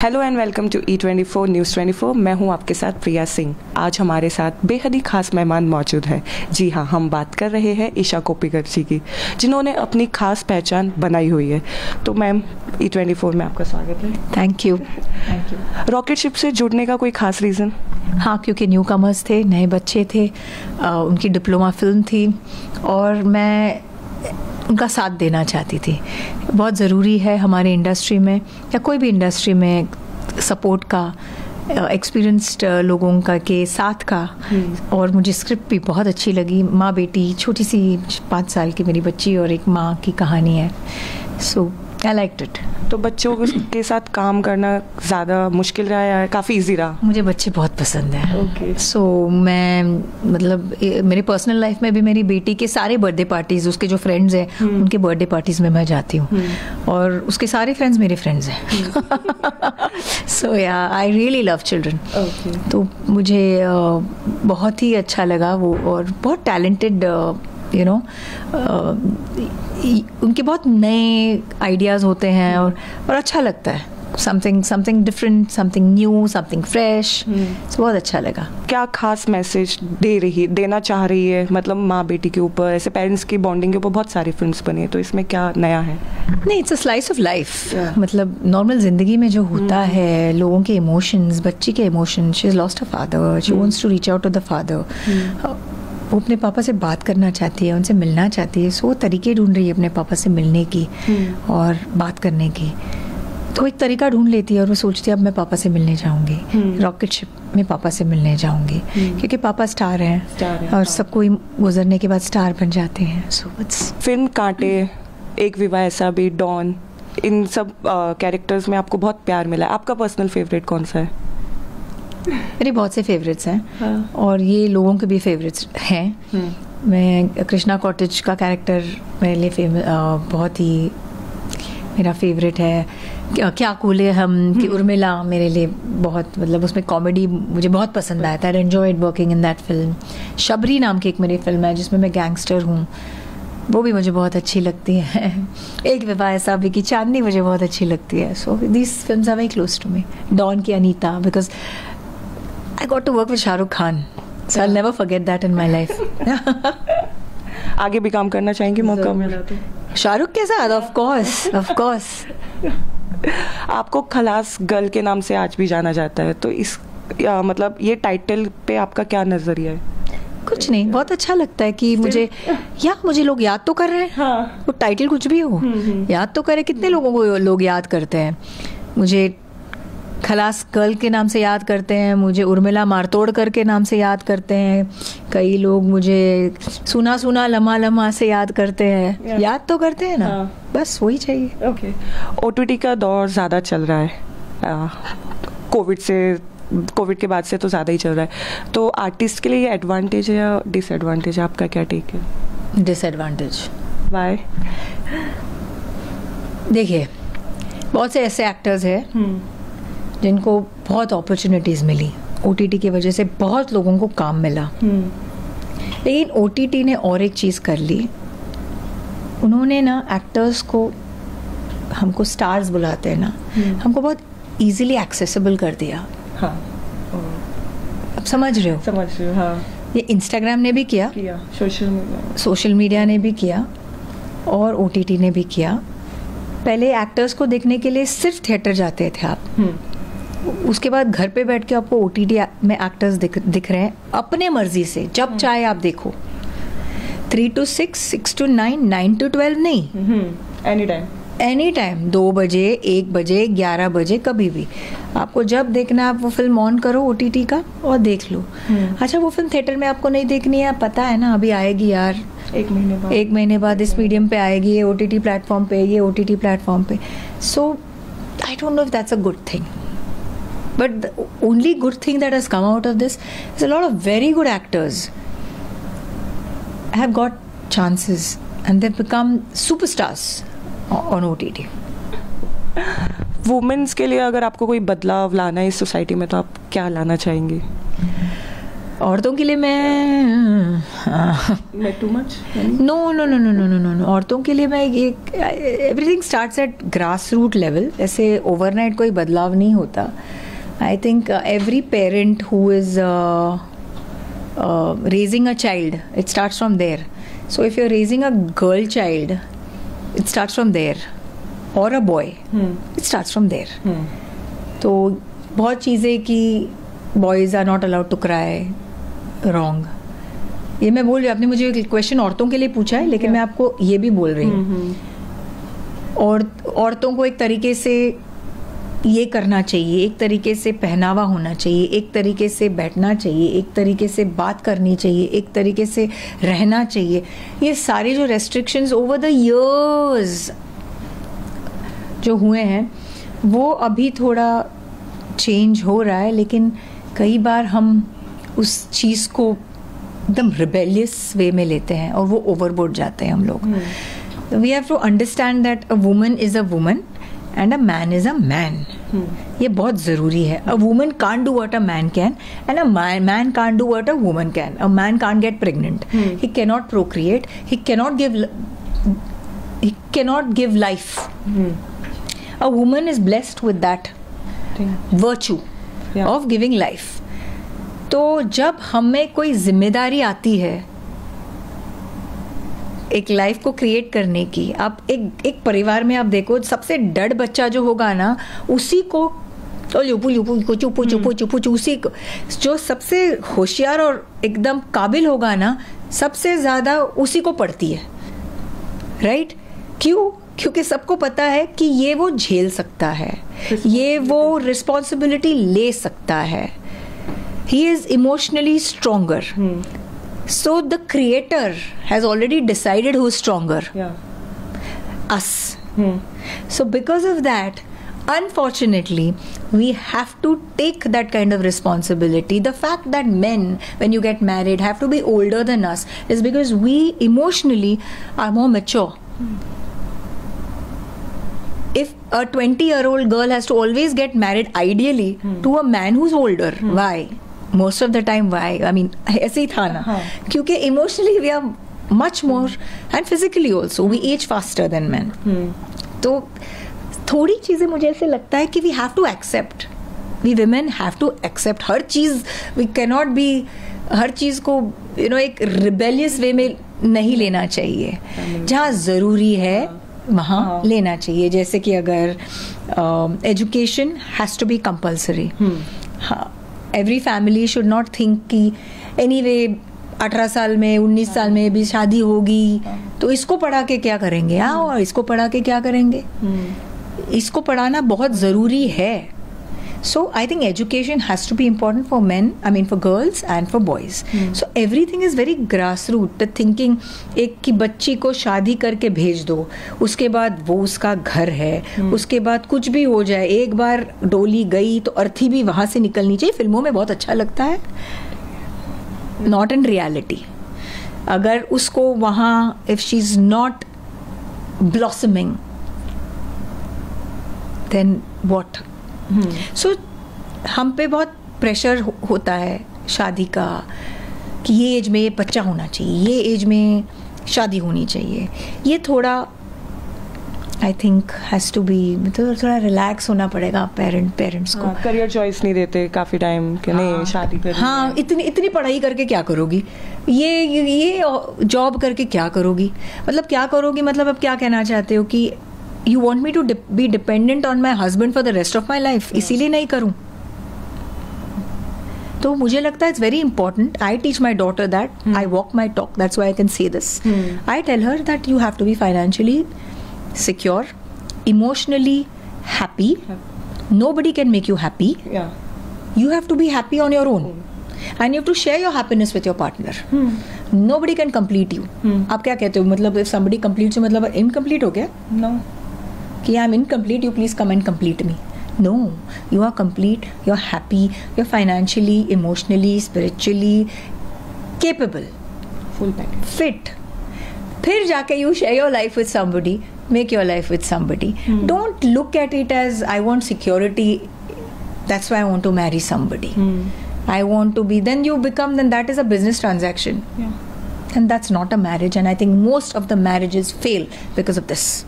Hello and welcome to E24 news 24। मैं हूं आपके साथ प्रिया सिंह। आज हमारे साथ बेहद ही खास मेहमान मौजूद हैं। जी हाँ, हम बात कर रहे हैं ईशा कोप्पिकर जी की, जिन्होंने अपनी खास पहचान बनाई हुई है। तो मैम, E24 में आपका स्वागत है। Thank you. रॉकेट शिप से जुड़ने का कोई खास रीज़न? हाँ, क्योंकि न्यू कमर्स थे, नए बच्चे थे, उनकी डिप्लोमा फिल्म थी और मैं उनका साथ देना चाहती थी। बहुत ज़रूरी है हमारी इंडस्ट्री में या कोई भी इंडस्ट्री में सपोर्ट का, एक्सपीरियंस्ड लोगों का के साथ का। और मुझे स्क्रिप्ट भी बहुत अच्छी लगी। माँ बेटी, छोटी सी 5 साल की मेरी बच्ची और एक माँ की कहानी है। So I liked it. तो बच्चों के साथ काम करना ज़्यादा मुश्किल रहा या काफ़ी इजी रहा? मुझे बच्चे बहुत पसंद हैं। ओके। सो मैं मतलब मेरे पर्सनल लाइफ में भी मेरी बेटी के सारे बर्थडे पार्टीज, उसके जो फ्रेंड्स हैं उनके बर्थडे पार्टीज में मैं जाती हूँ और उसके सारे फ्रेंड्स मेरे फ्रेंड्स हैं। सो या आई रियली लव चिल्ड्रन। तो मुझे बहुत ही अच्छा लगा वो, और बहुत टैलेंटेड उनके बहुत नए आइडियाज़ होते हैं और अच्छा लगता है। Something different, something new, something fresh. बहुत अच्छा लगा। क्या खास मैसेज देना चाह रही है, मतलब माँ बेटी के ऊपर, ऐसे पेरेंट्स की बॉन्डिंग के ऊपर बहुत सारी फिल्म्स बनी है, तो इसमें क्या नया है? नहीं, it's a slice of life. मतलब नॉर्मल जिंदगी में जो होता है, लोगों के इमोशंस, बच्ची के emotions. She is lost a father, she wants to reach out to the father. वो अपने पापा से बात करना चाहती है, उनसे मिलना चाहती है। सो वो तरीके ढूंढ रही है अपने पापा से मिलने की और बात करने की। तो एक तरीका ढूंढ लेती है और वो सोचती है अब मैं पापा से मिलने जाऊंगी, रॉकेट शिप में पापा से मिलने जाऊंगी, क्योंकि पापा स्टार हैं और सब कोई गुजरने के बाद स्टार बन जाते हैं। सो इट्स फिल्म कांटे, एक विवाह ऐसा भी, डॉन, इन सब कैरेक्टर्स में आपको बहुत प्यार मिला है। आपका पर्सनल फेवरेट कौन सा है? मेरे बहुत से फेवरेट्स हैं और ये लोगों के भी फेवरेट्स हैं। मैं कृष्णा कॉटेज का कैरेक्टर मेरे लिए बहुत ही मेरा फेवरेट है। क्या कूले हम कि उर्मिला मेरे लिए बहुत, मतलब उसमें कॉमेडी मुझे बहुत पसंद आया था। I enjoyed working in that film. Shabari नाम की एक मेरी फिल्म है जिसमें मैं गैंगस्टर हूँ, वो भी मुझे बहुत अच्छी लगती है। एक विवाह ऐसा भी की चांदनी मुझे बहुत अच्छी लगती है। So these films are very close to me. Don की Anita, because I got to work with Shah Rukh Khan, so I'll never forget that in my life. आगे भी काम करना चाहेंगे मौका मिला तो? शाहरुख के साथ ऑफ कोर्स। आपको खलास गर्ल के नाम से आज भी जाना जाता है, तो मतलब ये टाइटल पे आपका क्या नजरिया है? कुछ नहीं, बहुत अच्छा लगता है कि मुझे लोग याद तो कर रहे हैं। हाँ। वो टाइटल कुछ भी हो, याद तो करे। कितने लोगों को लोग याद करते हैं। मुझे खलास गर्ल के नाम से याद करते हैं, मुझे उर्मिला मारतोड़कर के नाम से याद करते हैं, कई लोग मुझे सुना सुना लम्हा लम्हा से याद करते हैं। याद तो करते हैं ना। बस वही चाहिए। ओके। OTT का दौर ज़्यादा चल रहा है, कोविड के बाद से तो ज़्यादा ही चल रहा है। तो आर्टिस्ट के लिए ये एडवांटेज है या डिसएडवांटेज है? आपका क्या टेक है? डिसएडवांटेज। वाई? देखिए, बहुत से ऐसे एक्टर्स हैं जिनको बहुत अपॉर्चुनिटीज़ मिली, OTT की वजह से बहुत लोगों को काम मिला। लेकिन OTT ने और एक चीज़ कर ली, उन्होंने ना एक्टर्स को, हमको स्टार्स बुलाते हैं ना, हमको बहुत इजीली एक्सेसिबल कर दिया। हाँ। अब समझ रहे हो? हाँ। ये इंस्टाग्राम ने भी किया, सोशल मीडिया ने भी किया और OTT ने भी किया। पहले एक्टर्स को देखने के लिए सिर्फ थिएटर जाते थे आप, उसके बाद घर पे बैठ के आपको OTT में एक्टर्स दिख रहे हैं अपने मर्जी से, जब चाहे आप देखो। 3 to 6, 6 to 9, 9 to 12 नहीं, एनी टाइम 2 बजे, 1 बजे, 11 बजे, कभी भी आपको जब देखना है आप वो फिल्म ऑन करो OTT का और देख लो। अच्छा, वो फिल्म थिएटर में आपको नहीं देखनी है, पता है ना अभी आएगी यार, 1 महीने बाद इस मीडियम पे आएगी, ये OTT प्लेटफॉर्म पे, ये OTT प्लेटफॉर्म पे। So I don't know if that's a good thing, but the only good thing that has come out of this is a lot of very good actors have got chances and they've become superstars on OTT. Women's के लिए अगर आपको कोई बदलाव लाना है इस society में, तो आप क्या लाना चाहेंगे? औरतों के लिए मैं too much? No no no no no no no औरतों के लिए मैं everything starts at grass root level. ऐसे ओवरनाइट कोई बदलाव नहीं होता. I think every parent who is raising a child, it starts from there. So if you're raising a girl child, it starts from there, or a boy, it starts from there. तो बहुत चीज़ें कि boys are not allowed to cry, wrong. ये मैं बोल रही हूँ. आपने मुझे क्वेश्चन औरतों के लिए पूछा है, लेकिन मैं आपको ये भी बोल रही हूँ. और औरतों को एक तरीके से ये करना चाहिए, एक तरीके से पहनावा होना चाहिए, एक तरीके से बैठना चाहिए, एक तरीके से बात करनी चाहिए, एक तरीके से रहना चाहिए. ये सारे जो रेस्ट्रिक्शंस ओवर द इयर्स जो हुए हैं वो अभी थोड़ा चेंज हो रहा है, लेकिन कई बार हम उस चीज़ को एकदम रिबेलियस वे में लेते हैं और वो ओवरबोर्ड जाते हैं हम लोग. We have to understand that a woman is a woman and a man is a man. ये बहुत ज़रूरी है. A woman can't do what a man can, and a man can't do what a woman can. A man can't get pregnant. He cannot procreate. He cannot give life. A woman is blessed with that virtue of giving life. तो जब हमें कोई जिम्मेदारी आती है एक life को create करने की, आप एक परिवार में आप देखो, सबसे डड बच्चा जो होगा ना, उसी को उसी को जो सबसे होशियार और एकदम काबिल होगा ना, सबसे ज़्यादा उसी को पड़ती है. राइट? क्यों? क्योंकि सबको पता है कि ये वो झेल सकता है, ये वो रिस्पॉन्सिबिलिटी ले सकता है. He is emotionally stronger. So the creator has already decided who's stronger. Us. So because of that, unfortunately, we have to take that kind of responsibility. The fact that men, when you get married, have to be older than us is because we emotionally are more mature. If a 20-year-old girl has to always get married ideally to a man who's older, why? Most of the time why? I mean, ऐसे ही था ना, क्योंकि emotionally we are much more and physically also we age faster than men. तो थोड़ी चीज़ें मुझे ऐसे लगता है कि we have to accept, we women have to accept her cheese. we cannot be हर चीज़ को एक rebellious way में नहीं लेना चाहिए. जहाँ ज़रूरी है वहाँ लेना चाहिए. जैसे कि अगर education has to be compulsory. हाँ, every family should not think कि एनीवे 18 साल में 19 साल में भी शादी होगी तो इसको पढ़ा के क्या करेंगे, और इसको पढ़ा के क्या करेंगे. इसको पढ़ाना बहुत ज़रूरी है. So I think education has to be important for men, I mean for girls and for boys. So everything is very grass root. The thinking एक कि बच्ची को शादी करके भेज दो, उसके बाद वो उसका घर है, उसके बाद कुछ भी हो जाए, एक बार डोली गई तो अर्थी भी वहाँ से निकलनी चाहिए. फिल्मों में बहुत अच्छा लगता है, नॉट इन रियलिटी. अगर उसको वहाँ if she is not blossoming then what. So हम पे बहुत प्रेशर होता है शादी का कि ये एज में ये बच्चा होना चाहिए, ये एज में शादी होनी चाहिए. ये थोड़ा I think has to be, मतलब थोड़ा रिलैक्स होना पड़ेगा पेरेंट्स को. करियर चॉइस नहीं देते काफ़ी टाइम कि नहीं शादी करनी. हाँ, इतनी पढ़ाई करके क्या करोगी, ये जॉब करके क्या करोगी, मतलब क्या करोगी, मतलब अब क्या कहना चाहते हो कि You want me to be dependent on my husband for the rest of my life? इसीलिए नहीं करूं. तो मुझे लगता है it's very important. I teach my daughter that. I walk my talk. That's why I can say this. I tell her that you have to be financially secure, emotionally happy. Nobody can make you happy. You have to be happy on your own. And you have to share your happiness with your partner. Nobody can complete you. आप क्या कहते हो, मतलब if somebody completes you, मतलब incomplete हो गया? No. कि I am incomplete, you please come and complete me. No, you are complete, you are happy, you are financially, emotionally, spiritually capable. Full package. Fit. फिर जाके you share your life with somebody, make your life with somebody. Don't look at it as I want security, that's why I want to marry somebody. I want to be, then you become, then that is a business transaction. Yeah. And that's not a marriage. And I think most of the marriages fail because of this.